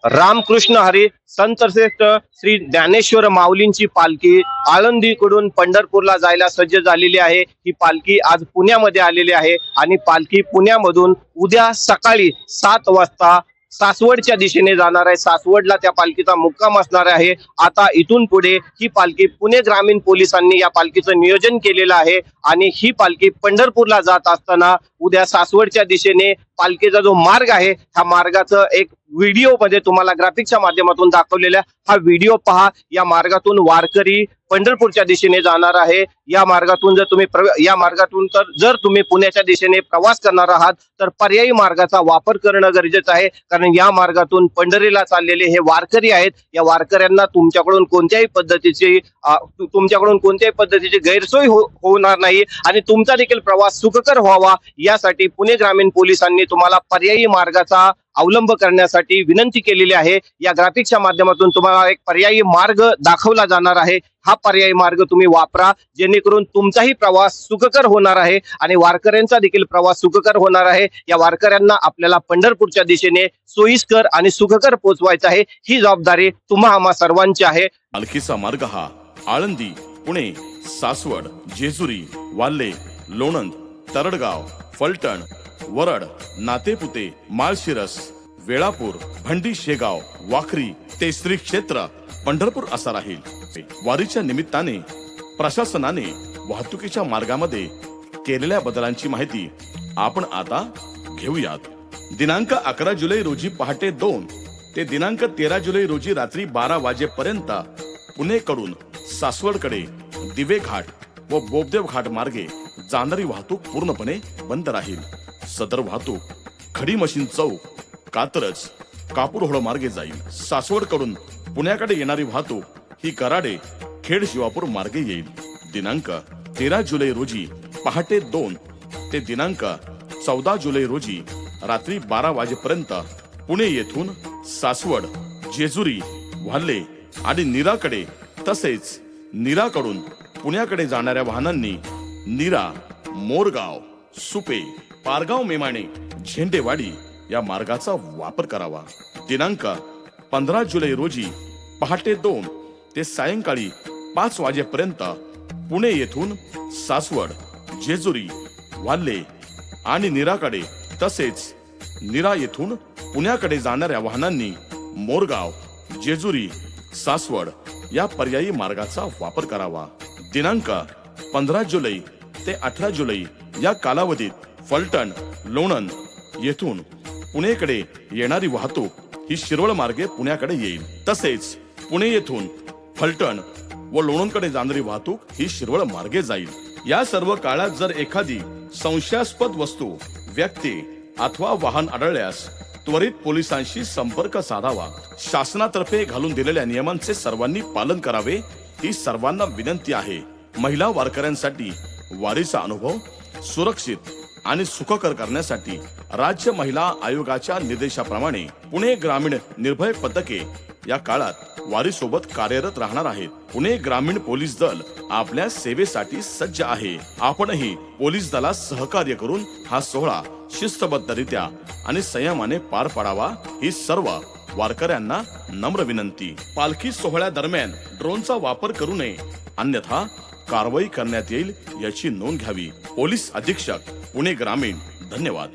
रामकृष्ण हरी संतश्रेष्ठ श्री ज्ञानेश्वर माऊलींची पालखी आळंदीकडून पंढरपूरला जायला सज्ज झालेली आहे। ही पालखी आज पुण्यामध्ये आलेली आहे आणि पालखी पुण्यामधून उद्या सकाळी 7 वाजता सासवडच्या दिशेने जाणार आहे। सासवडला त्या पालखीचा मुक्काम असणार आहे। आता इथून पुढे ही पालखी पुणे ग्रामीण पोलिसांनी या पालखीचं नियोजन केलेलं आहे आणि ही पालखी पंढरपूरला जात असताना उद्या सासवडच्या दिशेने पालखीचा जो मार्ग आहे ह्या मार्गाचं एक व्हिडिओ मध्ये तुम्हाला ग्राफिकच्या माध्यमातून दाखवलेला हा व्हिडिओ पहा। या मार्गातून वारकरी पंढरपूरच्या दिशेने जाणार आहे। या मार्गातून जर तुम्ही पुण्याच्या दिशेने प्रवास करणार आहात तर पर्यायी मार्गाचा वापर करणं गरजेचं आहे, कारण या मार्गातून पंढरीला चाललेले हे वारकरी आहेत। या वारकऱ्यांना तुमच्याकडून कोणत्याही पद्धतीची गैरसोय होणार नाही आणि तुमचा देखील प्रवास सुखकर व्हावा यासाठी पुणे ग्रामीण पोलिसांनी तुम्हाला पर्यायी मार्गाचा अवलंब करण्यासाठी विनंती केलेली आहे। या ग्राफिकच्या माध्यमातून तुम्हाला एक पर्यायी मार्ग दाखवला जाणार आहे। हा पर्यायी मार्ग तुम्ही वापरा, जेणेकरून तुमचाही प्रवास सुखकर होणार आहे आणि वारकऱ्यांचा देखील प्रवास सुखकर होणार आहे। या वारकऱ्यांना आपल्याला पंढरपूरच्या दिशेने सोयीस्कर आणि सुखकर पोहोचवायचं आहे। ही जबाबदारी आम्हा सर्वांची आहे। पालखीचा मार्ग हा आळंदी, पुणे, सासवड, जेजुरी, वाल्हे, लोणंद, तरडगाव, फलटण, वरड, नातेपुते, माळशिरस, वेळापूर, भंडी शेगाव, वाखरी ते श्री क्षेत्र पंढरपूर असा राहील। वारीच्या निमित्ताने प्रशासनाने वाहतुकीच्या मार्गामध्ये केलेल्या बदलांची माहिती आपण आता घेऊयात। दिनांक 11 जुलै रोजी पहाटे 2 ते दिनांक 13 जुलै रोजी रात्री 12 वाजेपर्यंत पुणेकडून सासवडकडे दिवे घाट व बोबदेव घाट मार्गे जाणारी वाहतूक पूर्णपणे बंद राहील। सदर वाहतूक खडी मशीन चौक, कात्रज, कापूरहोळ मार्गे जाईल। सासवडकडून पुण्याकडे येणारी वाहतूक ही कराडे, खेड, शिवापूर मार्गे येईल। दिनांक 13 जुलै रोजी पहाटे 2 ते दिनांक 14 जुलै रोजी रात्री 12 वाजेपर्यंत पुणे येथून सासवड, जेजुरी, वाल्हे आणि नीराकडे तसेच नीराकडून पुण्याकडे जाणाऱ्या वाहनांनी नीरा, मोरगाव, सुपे, पारगाव, मेमाणे, झेंडेवाडी या मार्गाचा वापर करावा। दिनांक 15 जुलै रोजी पहाटे 2 ते सायंकाळी 5 वाजेपर्यंत पुणे येथून सासवड, जेजुरी, वाल्हे आणि नीराकडे तसेच नीरा येथून पुण्याकडे जाणाऱ्या वाहनांनी मोरगाव, जेजुरी, सासवड या पर्यायी मार्गाचा वापर करावा। दिनांक 15 जुलै ते 18 जुलै या कालावधीत फलटण, लोणंद येथून पुणेकडे येणारी वाहतूक ही शिरवळ मार्गे पुण्याकडे येईल। तसेच पुणे येथून फलटण व लोणंदकडे जाणारी वाहतूक ही शिरवळ मार्गे जाईल। या सर्व काळात जर एखादी संशयास्पद वस्तू, व्यक्ती अथवा वाहन आढळल्यास त्वरित पोलिसांशी संपर्क साधावा। शासनातर्फे घालून दिलेल्या नियमांचे सर्वांनी पालन करावे ही सर्वांना विनंती आहे। महिला वारकऱ्यांसाठी वारीचा अनुभव सुरक्षित आणि सुखकर करण्यासाठी राज्य महिला आयोगाच्या निर्देशाप्रमाणे पुणे ग्रामीण निर्भय पथके या काळात वारी सोबत कार्यरत राहणार आहेत। पुणे ग्रामीण पोलीस दल आपल्या सेवेसाठी सज्ज आहे। आपणही पोलीस दलास सहकार्य करून हा सोहळा शिस्तबद्धरित्या आणि संयमाने पार पाडावा ही सर्व वारकऱ्यांना नम्र विनंती। पालखी सोहळ्या दरम्यान ड्रोनचा वापर करू नये, अन्यथा कारवाई करण्यात येईल याची नोंद घ्यावी। पोलीस अधीक्षक, पुणे ग्रामीण। धन्यवाद।